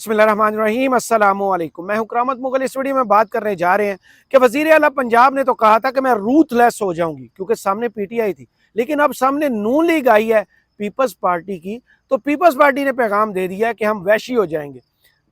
बिस्मिल्लाहिर्रहमानिर्रहीम अस्सलामु अलैकुम। मैं हूं करामत मुगल। इस वीडियो में बात करने जा रहे हैं कि वज़ीर आला पंजाब ने तो कहा था कि मैं रूथलेस हो जाऊंगी क्योंकि सामने पीटीआई थी, लेकिन अब सामने नून लीग आई है पीपल्स पार्टी की, तो पीपल्स पार्टी ने पैगाम दे दिया कि हम वैशी हो जाएंगे।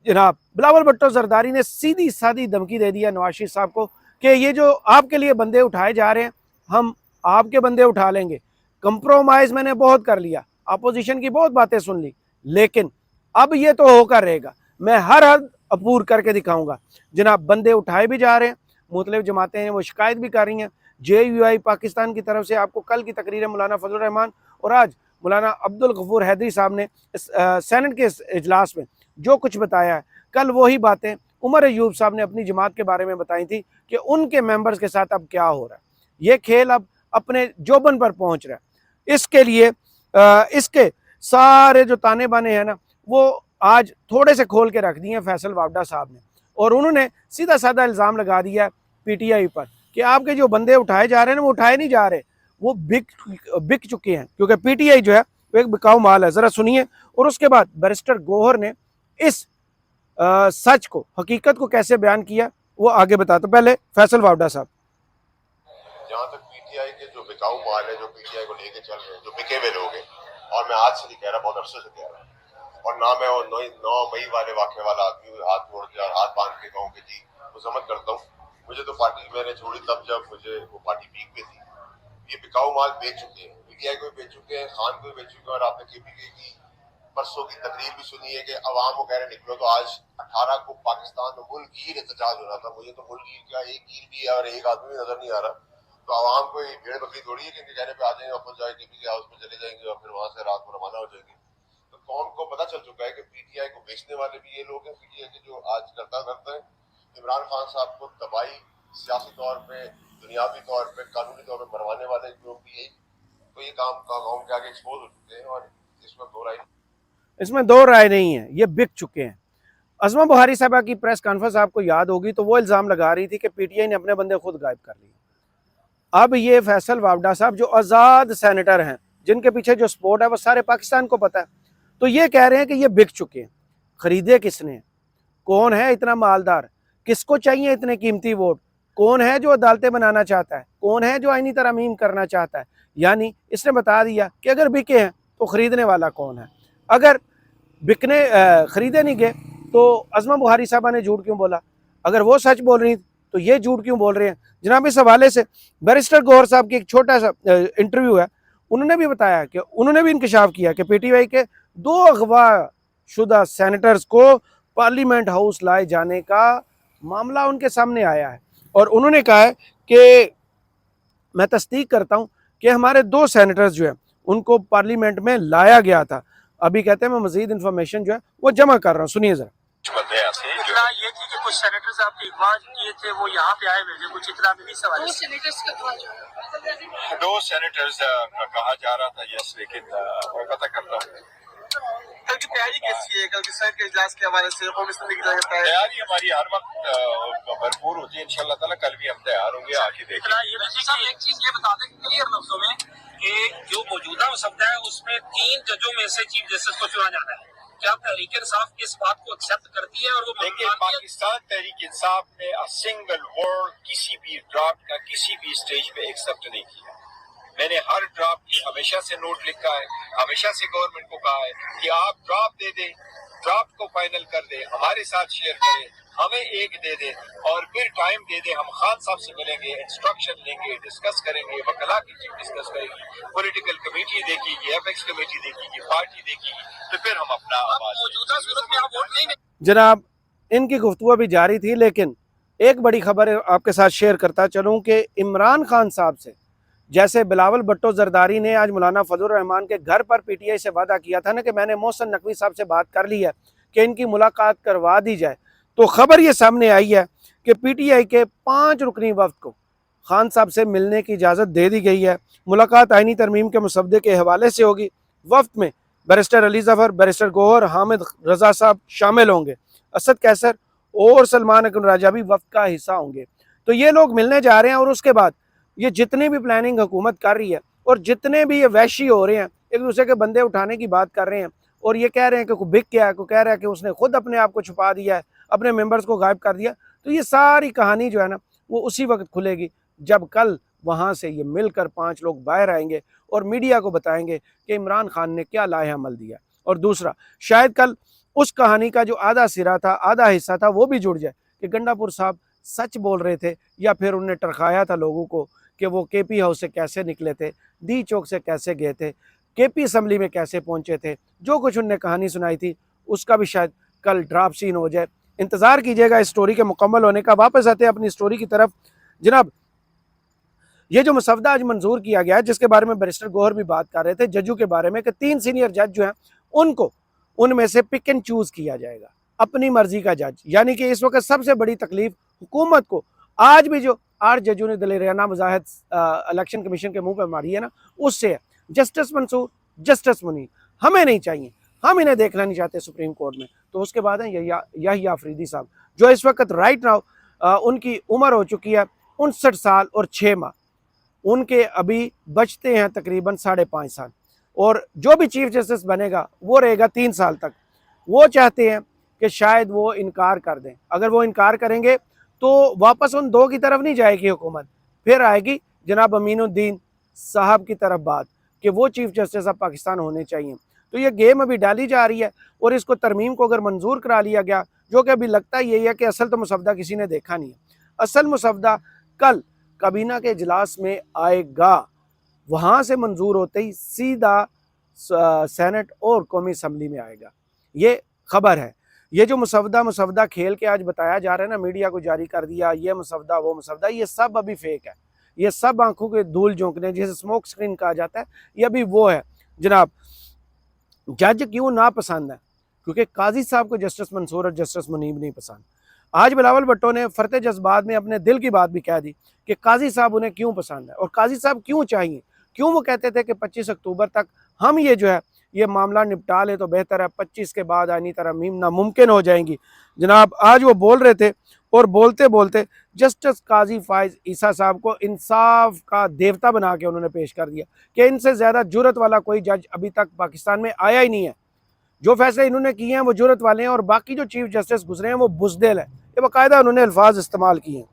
जनाब बिलावल भुट्टो जरदारी ने सीधी सादी धमकी दे दिया नवाज शरीफ साहब को कि ये जो आपके लिए बंदे उठाए जा रहे हैं हम आपके बंदे उठा लेंगे। कंप्रोमाइज़ मैंने बहुत कर लिया, अपोजिशन की बहुत बातें सुन ली, लेकिन अब ये तो होकर रहेगा, मैं हर हद अपूर करके दिखाऊंगा। जनाब बंदे उठाए भी जा रहे हैं, मुख्तलिफ जमातें हैं वो शिकायत भी कर रही हैं। JUI पाकिस्तान की तरफ से आपको कल की तकरीर है मौलाना फजल रहमान और आज मौलाना अब्दुल गफूर हैदरी साहब ने सेनेट के इजलास में जो कुछ बताया है, कल वही बातें उमर अयूब साहब ने अपनी जमात के बारे में बताई थी कि उनके मेंबर्स के साथ अब क्या हो रहा है। ये खेल अब अपने जोबन पर पहुंच रहा है। इसके लिए इसके सारे जो ताने बाने हैं ना वो आज थोड़े से खोल के रख दिए हैं फैसल वावडा साहब ने, और उन्होंने सीधा साधा इल्ज़ाम लगा दिया है पीटीआई पर कि आपके जो बंदे उठाए जा रहे हैं वो उठाए नहीं जा रहे, वो बिक चुके हैं, क्योंकि पीटीआई जो है वो एक बिकाऊ माल है। ज़रा सुनिए। और उसके बाद बैरिस्टर गौहर ने इस सच को, हकीकत को कैसे बयान किया वो आगे बताते। पहले फैसल वावडा साहब। जहाँ तक पीटीआई के जो बिकाऊ माल है, जो पीटीआई को लेके चल रहे हैं, जो बिके हुए लोग हैं, और मैं आज से नहीं कह रहा, बहुत अरसे से कह रहा हूँ, और ना मैं वो 9 मई वाले वाक़े वाला आदमी हाथ जोड़ के और हाथ बांध के कहूँ कि जी मुजम्मत करता हूँ। मुझे तो पार्टी मैंने छोड़ी तब जब मुझे वो पार्टी पीक पे थी। ये बिकाऊ माल बेच चुके हैं, पीटीआई को भी बेच चुके हैं, खान को भी बेच चुके हैं। और आपने केपीके की परसों की तकरीर भी सुनी है कि अवाम को कह रहे निकलो, तो आज 18 को पाकिस्तान में मुल्कगीर एहतजाज हो रहा था। मुझे तो मुल्कगीर क्या, एक गिर भी है और एक आदमी भी नजर नहीं आ रहा। तो आवाम को ये भेड़ बकरी थोड़ी है कि इनके कहने पे आ जाएंगे, वापस जाए केपीके हाउस में चले जाएंगे और फिर वहां से रात को रवाना हो जाएंगे। तो कौन को पता चल चुका है कि पीटीआई को बेचने वाले भी ये लोग हैं, पीटीआई के जो आज करता है। इमरान खान साहब को तबाही सियासी तौर पे, दुनियावी तौर पे, कानूनी तौर पे मरवाने वाले लोग भी यही, तो ये काम के आगे एक्सपोज हो चुके हैं और इसमें दो राय नहीं है, ये बिक चुके हैं। अज़मा बुहारी साहबा की प्रेस कॉन्फ्रेंस आपको याद होगी, तो वो इल्ज़ाम लगा रही थी कि पीटीआई ने अपने बंदे खुद गायब कर लिए। अब ये फैसल वावडा साहब जो आज़ाद सेनेटर हैं, जिनके पीछे जो सपोर्ट है वो सारे पाकिस्तान को पता है, तो ये कह रहे हैं कि ये बिक चुके हैं। खरीदे किसने? कौन है इतना मालदार? किसको चाहिए इतने कीमती वोट? कौन है जो अदालतें बनाना चाहता है? कौन है जो आईनी तरमीम करना चाहता है? यानी इसने बता दिया कि अगर बिके हैं तो खरीदने वाला कौन है। अगर बिकने खरीदे नहीं गए तो अज़मा बुहारी साहबा ने झूठ क्यों बोला? अगर वो सच बोल रही तो ये झूठ क्यों बोल रहे हैं? जनाब इस हवाले से बैरिस्टर गौहर साहब की एक छोटा सा इंटरव्यू है, उन्होंने भी बताया कि उन्होंने भी इंकशाफ किया कि पीटीआई के 2 अगवा शुदा सेनेटर्स को पार्लियामेंट हाउस लाए जाने का मामला उनके सामने आया है, और उन्होंने कहा है कि मैं तस्दीक करता हूँ कि हमारे 2 सेनेटर्स जो है उनको पार्लियामेंट में लाया गया था। अभी कहते हैं मैं मजीद इंफॉर्मेशन जो है वो जमा कर रहा हूँ, सुनिए जरा। ये थी कि कुछ सेनेटर्स आपके इकबाल किए थे, वो यहाँ पे आए हुए थे, कुछ इतना भी सवाल। 2 सेनेटर्स का कहा जा रहा था, यस, लेकिन मैं पता करता हूँ। कल की तैयारी कैसी है? कल के सर के इजलास के हवाले से तैयारी हमारी हर वक्त भरपूर होती है इंशाल्लाह ताला। कल भी हम तैयार होंगे, आके देखें। एक चीज ये बता दें क्लियर लफ्जों में कि जो मौजूदा मसला है उसमें 3 जजों में से चीफ जस्टिस को चुना जाना है। क्या तहरीक इंसाफ इस बात को एक्सेप्ट करती है? और वो देखिए, पाकिस्तान तहरीक इंसाफ ने सिंगल वर्ड किसी भी ड्राफ्ट का किसी भी स्टेज पे एक्सेप्ट नहीं किया। मैंने हर ड्राफ्ट की हमेशा से नोट लिखा है, हमेशा से गवर्नमेंट को कहा है कि आप ड्राफ्ट दे दें, ड्राफ्ट को फाइनल कर दें, हमारे साथ शेयर करें, हमें एक दे दें और फिर टाइम दे दें। हम खान साहब से मिलेंगे, इंस्ट्रक्शन लेंगे, डिस्कस करेंगे, वकला की चीफ डिस्कस करेगी, पॉलिटिकल कमेटी देखेगी, एपेक्स कमेटी देखेगी, पार्टी देखेगी, तो फिर हम अपना मौजूदा सूरत में आप वोट नहीं। जनाब इनकी गुफ्तगू भी जारी थी, लेकिन एक बड़ी खबर आपके साथ शेयर करता चलूँ कि इमरान खान साहब से जैसे बिलावल भुट्टो जरदारी ने आज मौलाना फजल रहमान के घर पर पीटीआई से वादा किया था ना कि मैंने मोहसिन नकवी साहब से बात कर ली है कि इनकी मुलाकात करवा दी जाए, तो खबर ये सामने आई है कि पीटीआई के 5 रुकनी वफ्द को खान साहब से मिलने की इजाज़त दे दी गई है। मुलाकात आईनी तरमीम के मुसवदे के हवाले से होगी। वफ्द में बैरिस्टर अली ज़फ़र, बैरिस्टर गौहर, हामिद रज़ा साहब शामिल होंगे। असद कैसर और सलमान अकन राजा भी वफ्द का हिस्सा होंगे। तो ये लोग मिलने जा रहे हैं, और उसके बाद ये जितनी भी प्लानिंग हुकूमत कर रही है और जितने भी ये वैशी हो रहे हैं, एक दूसरे के बंदे उठाने की बात कर रहे हैं, اور یہ کہہ رہے ہیں کہ کوئی بک گیا ہے, کوئی کہہ رہا ہے کہ اس نے خود اپنے آپ کو چھپا دیا ہے, اپنے ممبرز کو غائب کر دیا. تو یہ ساری کہانی جو ہے نا وہ اسی وقت کھلے گی جب کل وہاں سے یہ مل کر 5 لوگ باہر آئیں گے اور میڈیا کو بتائیں گے کہ عمران خان نے کیا لائحہ عمل دیا. اور دوسرا, شاید کل اس کہانی کا جو آدھا سرا تھا, آدھا حصہ تھا, وہ بھی جڑ جائے کہ گنڈا پور صاحب سچ بول رہے تھے یا پھر انہوں نے ٹرخایا تھا لوگوں کو کہ وہ کے پی ہاؤس سے کیسے نکلے تھے, ڈی چوک سے کیسے گئے تھے, کے پی اسمبلی میں کیسے پہنچے تھے. جو کچھ انہوں نے کہانی سنائی تھی اس کا بھی شاید کل ڈراپ سین ہو جائے. انتظار کیجیے گا اس سٹوری کے مکمل ہونے کا. واپس آتے ہیں اپنی سٹوری کی طرف. جناب, یہ جو مسودہ آج منظور کیا گیا ہے جس کے بارے میں بیرسٹر گوہر بھی بات کر رہے تھے, ججوں کے بارے میں, کہ 3 سینئر جج جو ہیں ان کو ان میں سے پک اینڈ چوز کیا جائے گا, اپنی مرضی کا جج. یعنی کہ اس وقت سب سے بڑی تکلیف حکومت کو آج بھی جو 8 ججوں نے دلیرانہ وضاحت الیکشن کمیشن کے منہ پہ ماری ہے نا, اس سے ہے. جسٹس منصور, جسٹس منیر ہمیں نہیں چاہیے, ہم انہیں دیکھنا نہیں چاہتے سپریم کورٹ میں. تو اس کے بعد ہیں یحییٰ آفریدی صاحب جو اس وقت رائٹ ناؤ ان کی عمر ہو چکی ہے 59 سال اور 6 ماہ. ان کے ابھی بچتے ہیں تقریباً 5.5 سال, اور جو بھی چیف جسٹس بنے گا وہ رہے گا 3 سال تک. وہ چاہتے ہیں کہ شاید وہ انکار کر دیں. اگر وہ انکار کریں گے تو واپس ان 2 کی طرف نہیں جائے گی حکومت, پھر آئے گی جناب امین الدین صاحب کی طرف بات کہ وہ چیف جسٹس اب پاکستان ہونے چاہیے. تو یہ گیم ابھی ڈالی جا رہی ہے, اور اس کو ترمیم کو اگر منظور کرا لیا گیا, جو کہ ابھی لگتا یہی ہے کہ اصل تو مسودہ کسی نے دیکھا نہیں ہے. اصل مسودہ کل کابینہ کے اجلاس میں آئے گا, وہاں سے منظور ہوتے ہی سیدھا سینٹ اور قومی اسمبلی میں آئے گا. یہ خبر ہے. یہ جو مسودہ کھیل کے آج بتایا جا رہا ہے نا, میڈیا کو جاری کر دیا, یہ مسودہ وہ مسودہ, یہ سب ابھی فیک ہے. یہ سب آنکھوں کے دھول جھونکنے, جسے اسموک سکرین کہا جاتا ہے, یہ ابھی وہ ہے. جناب, جج کیوں ناپسند ہے؟ کیونکہ قاضی صاحب کو جسٹس منصور اور جسٹس منیب نہیں پسند. آج بلاول بھٹو نے فرتے جذبات میں اپنے دل کی بات بھی کہہ دی کہ قاضی صاحب انہیں کیوں پسند ہے اور قاضی صاحب کیوں چاہیے. کیوں وہ کہتے تھے کہ 25 اکتوبر تک ہم یہ جو ہے یہ معاملہ نپٹا لیں تو بہتر ہے, 25 کے بعد آئینی ترامیم ناممکن ہو جائیں گی. جناب, آج وہ بول رہے تھے اور بولتے بولتے جسٹس قاضی فائز عیسیٰ صاحب کو انصاف کا دیوتا بنا کے انہوں نے پیش کر دیا کہ ان سے زیادہ جرت والا کوئی جج ابھی تک پاکستان میں آیا ہی نہیں ہے. جو فیصلے انہوں نے کیے ہیں وہ جرت والے ہیں, اور باقی جو چیف جسٹس گزرے ہیں وہ بزدل ہیں. یہ باقاعدہ انہوں نے الفاظ استعمال کیے ہیں.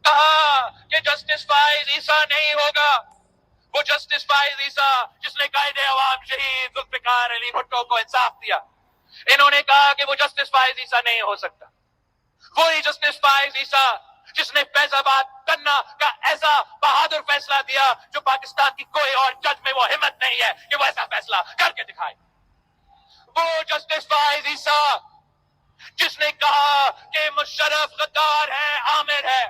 کہا کہ جسٹس فائز عیسیٰ نہیں ہوگا, وہ جسٹس فائز عیسیٰ جس نے قائد عوام شہید ذوالفقار علی بھٹو کو انصاف دیا. انہوں نے کہا کہ وہ جسٹس فائز عیسیٰ نہیں ہو سکتا. وہی جسٹس فائز عیسیٰ جس نے فیض آباد کرنا کا ایسا بہادر فیصلہ دیا جو پاکستان کی کوئی اور جج میں وہ ہمت نہیں ہے کہ وہ ایسا فیصلہ کر کے دکھائے. وہ جسٹس فائز عیسیٰ جس نے کہا کہ مشرف غدار ہے, عامر ہے,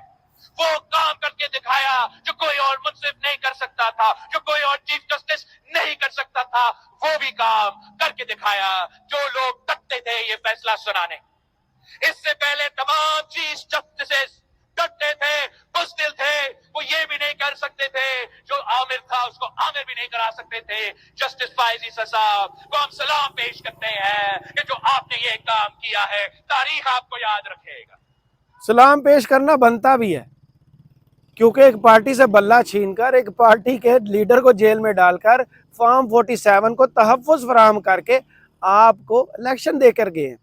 وہ کام کر کے دکھایا جو کوئی اور منصف نہیں کر سکتا تھا, جو کوئی اور چیف جسٹس نہیں کر سکتا تھا. وہ بھی کام کر کے دکھایا جو لوگ ڈرتے تھے یہ فیصلہ سنانے. اس سے پہلے تمام چیف جسٹس ڈرتے تھے, بزدل تھے, وہ یہ بھی نہیں کر سکتے تھے جو عامر تھا اس کو عامر بھی نہیں کرا سکتے تھے. جسٹس فائز عیسیٰ صاحب کو ہم سلام پیش کرتے ہیں کہ جو آپ نے یہ کام کیا ہے تاریخ آپ کو یاد رکھے گا. سلام پیش کرنا بنتا بھی ہے, کیونکہ ایک پارٹی سے بلہ چھین کر, ایک پارٹی کے لیڈر کو جیل میں ڈال کر, فارم 47 کو تحفظ فراہم کر کے آپ کو الیکشن دے کر گئے ہیں.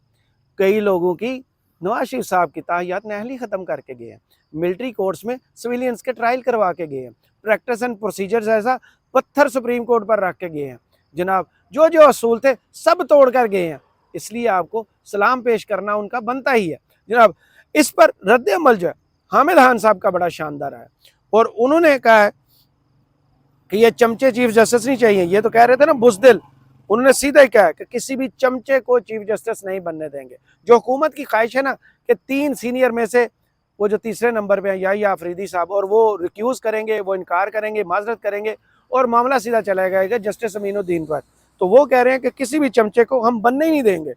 کئی لوگوں کی نواز شریف صاحب کی تاحیات نہلی ختم کر کے گئے ہیں, ملٹری کورٹس میں سویلینز کے ٹرائل کروا کے گئے ہیں, پریکٹس اینڈ پروسیجرز ایسا پتھر سپریم کورٹ پر رکھ کے گئے ہیں. جناب, جو اصول تھے سب توڑ کر گئے ہیں, اس لیے آپ کو سلام پیش کرنا ان کا بنتا ہی ہے. جناب, اس پر رد عمل جو ہے حامد خان صاحب کا بڑا شاندار ہے, اور انہوں نے کہا ہے کہ یہ چمچے چیف جسٹس نہیں چاہیے. یہ تو کہہ رہے تھے نا بزدل, انہوں نے سیدھا ہی کہا کہ کسی بھی چمچے کو چیف جسٹس نہیں بننے دیں گے. جو حکومت کی خواہش ہے نا کہ 3 سینئر میں سے وہ جو تیسرے نمبر پہ ہیں یحییٰ آفریدی صاحب, اور وہ ریکیوز کریں گے, وہ انکار کریں گے, معذرت کریں گے, اور معاملہ سیدھا چلا جائے گا جسٹس امین الدین پر. تو وہ کہہ رہے ہیں کہ کسی بھی چمچے کو ہم بننے ہی نہیں دیں گے,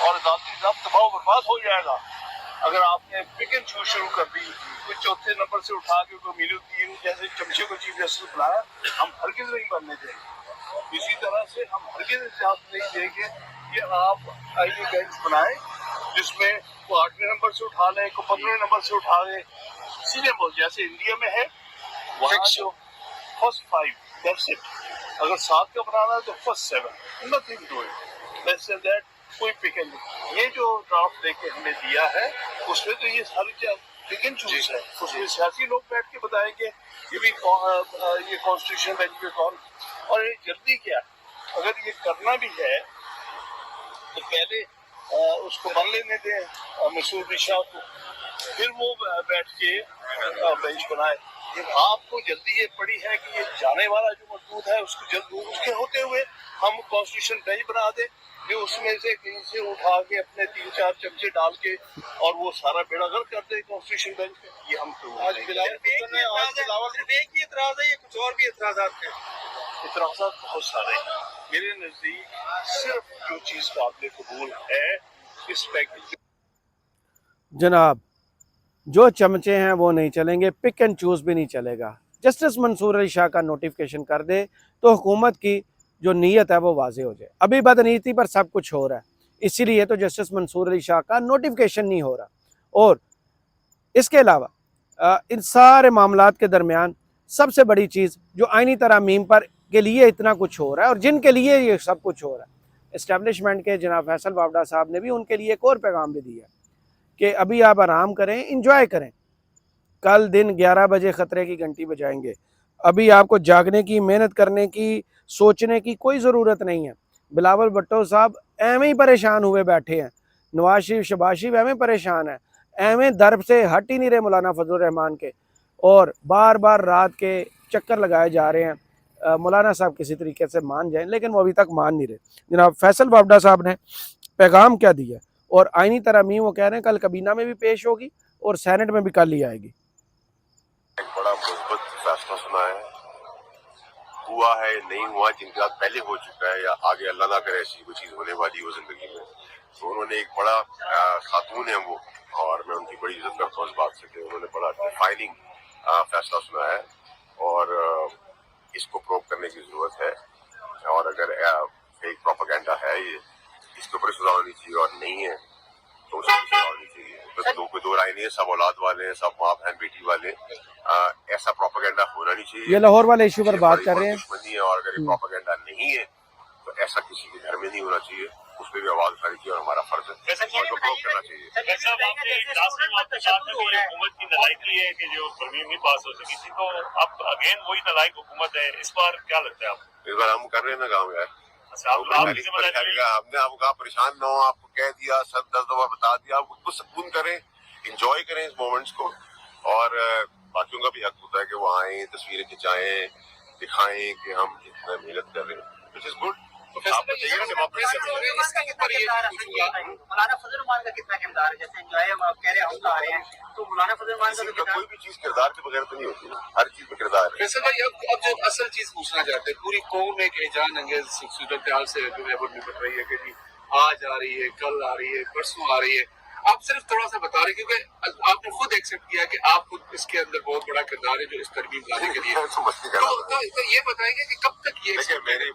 اور ذاتی نظام تباہ و برباد ہو جائے گا اگر آپ نے پک اینڈ چوز شروع کر دی. کوئی چوتھے نمبر سے اٹھا کے کوئی امین الدین جیسے چمچے کو چیف جسٹس بنایا, ہم ہرگز نہیں بننے دیں گے. اسی طرح سے ہم ہرگز اجازت نہیں دیں گے کہ آپ آئینی بینچ بنائیں جس میں وہ 8ویں نمبر سے اٹھا لیں, کو 15ویں نمبر سے اٹھا لیں. سیدھے بول جیسے انڈیا میں ہے وہاں جو فرسٹ 5 دیٹس اٹ. अगर 7 का बनाना है तो first 7, nothing do it less than that, कोई पिक एंड ये जो ड्राफ्ट लेके हमें दिया है उसमें तो ये सारी पिक एंड चूज है, उसमें सियासी लोग बैठ के बताएंगे ये भी ये कॉन्स्टिट्यूशन बेंच पे कौन, और ये जल्दी क्या, अगर ये करना भी है तो पहले उसको मान लेने दें मसूद शाह को, फिर वो बैठ के बेंच बनाए। आपको जल्दी ये पड़ी है कि ये जाने वाला जो मौजूद है उसको जल्द उसके होते हुए हम कॉन्स्टिट्यूशन बेंच बना दे, जो उसमें से कहीं से उठा के अपने 3-4 चमचे डाल के और वो सारा बेड़ागर कर दे कॉन्स्टिट्यूशन बेंच पे। ये हम तो आज सिर्फ एक ही एतराज है, ये कुछ और भी एतराजात हैं, एतराजात बहुत सारे हैं। मेरे नजदीक सिर्फ जो चीज काबिल कबूल है इस पैकेज जनाब, जो चमचे हैं वो नहीं चलेंगे, पिक एंड चूज भी नहीं चलेगा। जस्टिस मंसूर अली शाह का नोटिफिकेशन कर दे तो हुकूमत की जो नीयत है वो वाजे हो जाए। अभी बदनीति पर सब कुछ हो रहा है, इसीलिए तो जस्टिस मंसूर अली शाह का नोटिफिकेशन नहीं हो रहा। और इसके अलावा इन सारे मामलात के दरमियान सबसे बड़ी चीज़ जो आइनी तरामीम पर के लिए इतना कुछ हो रहा है और जिनके लिए ये सब कुछ हो रहा है, इस्टेब्लिशमेंट के जनाब फैसल वावडा साहब ने भी उनके लिए एक और पैगाम भी दिया कि अभी आप आराम करें, इंजॉय करें, कल दिन 11 बजे ख़तरे की घंटी बजाएंगे। अभी आपको जागने की, मेहनत करने की, सोचने की कोई ज़रूरत नहीं है। बिलावल भुट्टो साहब एवं ही परेशान हुए बैठे हैं, नवाज शरीफ शहबाज शरीफ एवं परेशान है, एवं दरब से हट ही नहीं रहे मौलाना फजलुर रहमान के, और बार बार रात के चक्कर लगाए जा रहे हैं। मौलाना साहब किसी तरीके से मान जाएं, लेकिन वो अभी तक मान नहीं रहे। जनाब फैसल वावडा साहब ने पैगाम क्या दिया, और आइनी तरामीम वो कह रहे हैं कल कबीना में भी पेश होगी और सेनेट में भी कल ही आएगी। एक बड़ा मुस्बत फैसला सुना है, हुआ है नहीं हुआ, जिनके साथ पहले हो चुका है या आगे अल्लाह ना करे ऐसी कोई चीज़ होने वाली हो जिंदगी में, तो उन्होंने एक बड़ा खातून है वो, और मैं उनकी बड़ी इज्जत करता हूँ इस बात से कि उन्होंने बड़ा डिफाइनिंग फैसला सुना है, और इसको प्रूव करने की जरूरत है। और अगर फेक प्रोपेगेंडा है ये, इसके ऊपर सुधार होनी चाहिए, और नहीं है तो उसको सुधार होनी चाहिए। तो कोई दो राय नहीं है, सब औलाद वाले हैं, सब माँ बहन बेटी वाले, ऐसा प्रोपेगेंडा होना नहीं चाहिए। ये लाहौर वाले इशू पर बात कर रहे हैं। दुश्मनी है, और अगर ये प्रोपेगेंडा नहीं है तो ऐसा किसी के घर में नहीं होना चाहिए, उस पर भी आवाज उठानी चाहिए और हमारा फर्ज है उसको प्रूव करना चाहिए। हुकूमत की नलायकी है कि जो तरमीम नहीं पास हो सकी थी, तो अब अगेन वही नलायक हुकूमत है। इस बार क्या लगता है आपको? इस बार हम कर रहे हैं ना काम यार, हमने आपको कहा परेशान ना हो, आपको कह दिया, 10 दफा बता दिया, आप उसको सुकून करें, इंजॉय करें इस मोमेंट्स को, और बाकियों का भी हक होता है कि वो आए, तस्वीरें खिंचाएं, दिखाएं कि हम इतना मेहनत कर रहे हैं, विच इज गुड। मौलाना फजल रहमान का कितना किरदार है, जैसे एंजॉय कह रहे हम ला रहे हैं, तो मौलाना फजल रहमान का कोई भी चीज किरदार के बगैर तो नहीं होती, हर चीज में किरदार है। फैसल भाई, अब जो असल चीज पूछना चाहते हैं, पूरी कौम एक हैजान अंगेज सूरत हाल से निपट रही है कि जी आज आ रही है, कल आ रही है, परसों आ रही है। आप सिर्फ थोड़ा सा बता रहे, क्योंकि आपने खुद एक्सेप्ट किया कि आप खुद इसके अंदर बहुत बड़ा किरदार है जो इस तरमीम लाने के लिए। तो ये बताएंगे कि कब तक ये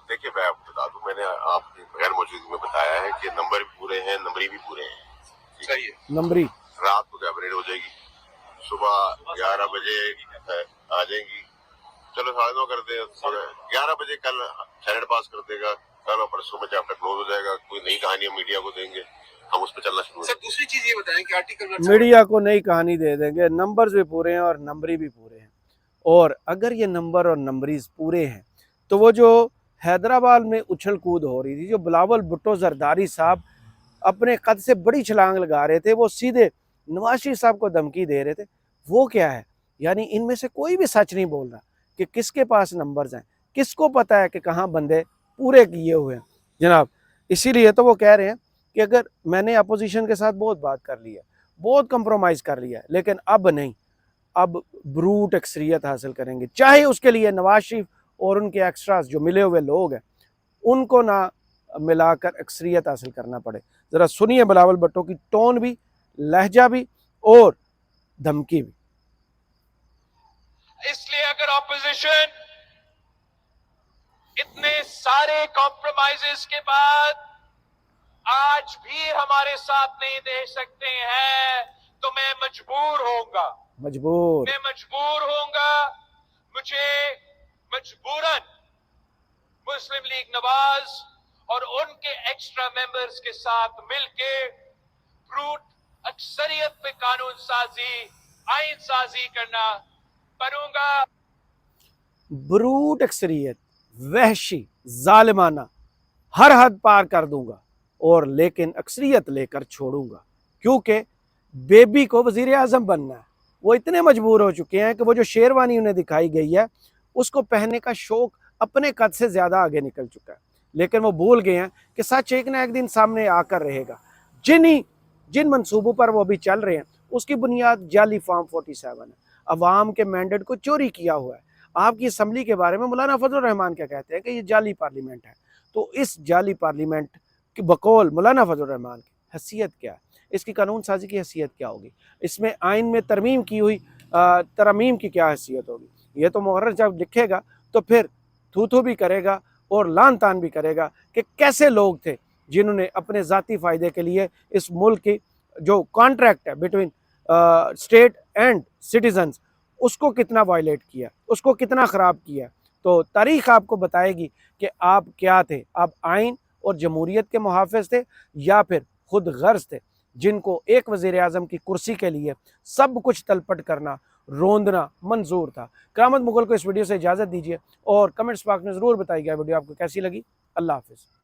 देखिए मैं आपको बता दूं, मैंने आपकी गैर मौजूदगी में बताया है कि नंबर भी पूरे हैं, नंबरी भी पूरे हैं। सही है, नंबरी रात को कैबिनेट हो जाएगी, सुबह 11 बजे आ जाएंगी, चलो 9:30 कर दे, 11 बजे कल सेनेट पास कर देगा, कल और परसों में चैप्टर क्लोज हो जाएगा, कोई नई कहानी मीडिया को देंगे, हम उस पर चलना शुरू। सर दूसरी चीज ये बताएं कि आर्टिकल मीडिया को नई कहानी दे देंगे, नंबर्स भी पूरे हैं और नंबरी भी पूरे हैं। और अगर ये नंबर और नंबरीज पूरे हैं तो वो जो हैदराबाद में उछल कूद हो रही थी, जो बिलावल भुट्टो जरदारी साहब अपने कद से बड़ी छलांग लगा रहे थे, वो सीधे नवाज शरीफ साहब को धमकी दे रहे थे, वो क्या है? यानी इनमें से कोई भी सच नहीं बोल रहा कि किसके पास नंबर्स हैं, किसको पता है कि कहाँ बंदे पूरे किए हुए हैं जनाब। इसीलिए तो वो कह रहे हैं कि अगर मैंने अपोजिशन के साथ बहुत बात कर ली है, बहुत कंप्रोमाइज़ कर लिया है, लेकिन अब नहीं, अब ब्रूट अक्सरियत हासिल करेंगे, चाहे उसके लिए नवाज शरीफ और उनके एक्स्ट्रास जो मिले हुए लोग हैं उनको ना मिलाकर अक्सरियत हासिल करना पड़े। ज़रा सुनिए बिलावल भुट्टो की टोन भी, लहजा भी और धमकी भी। इसलिए अगर ऑपोजिशन इतने सारे कॉम्प्रोमाइजेस के बाद आज भी हमारे साथ नहीं दे सकते हैं, तो मैं मजबूर होऊंगा, मुझे मजबूरन मुस्लिम लीग नवाज और उनके एक्स्ट्रा मेंबर्स के साथ मिलके ब्रूट अक्सरियत पे कानून साजी, आइन साजी करना करूंगा। ब्रूट अक्सरियत, वहशी, जालिमाना, हर हद पार कर दूंगा और लेकिन अक्सरियत लेकर छोड़ूंगा, क्योंकि बेबी को वजीर आज़म बनना है। वो इतने मजबूर हो चुके हैं कि वो जो शेरवानी उन्हें दिखाई गई है उसको पहनने का शौक अपने कद से ज़्यादा आगे निकल चुका है, लेकिन वो भूल गए हैं कि सच एक ना एक दिन सामने आकर रहेगा। जिन मंसूबों पर वो अभी चल रहे हैं उसकी बुनियाद जाली फॉर्म 47 है, अवाम के मैंडेट को चोरी किया हुआ है। आपकी असम्बली के बारे में मौलाना फजल रहमान क्या कहते हैं कि ये जाली पार्लियामेंट है। तो इस जाली पार्लियामेंट की बकौल मौलाना फजल रहमान की हैसियत क्या है, इसकी कानून साजी की हैसियत क्या होगी, इसमें आइन में तरमीम की हुई तरमीम की क्या हैसियत होगी, ये तो मुहर्रिर जब लिखेगा तो फिर थू थू भी करेगा और लान तान भी करेगा कि कैसे लोग थे जिन्होंने अपने ज़ाती फ़ायदे के लिए इस मुल्क की जो कॉन्ट्रैक्ट है बिटवीन स्टेट एंड सिटीजन्स उसको कितना वायलेट किया, उसको कितना ख़राब किया। तो तारीख़ आपको बताएगी कि आप क्या थे, आप आइन और जमहूरियत के मुहाफ़िज़ थे या फिर खुद गर्ज थे जिनको एक वज़ीर आज़म की कुर्सी के लिए सब कुछ तलपट करना, रोंदना मंजूर था। करामत मुगल को इस वीडियो से इजाज़त दीजिए और कमेंट्स बॉक्स में ज़रूर बताइएगा वीडियो आपको कैसी लगी। अल्लाह हाफ़िज़।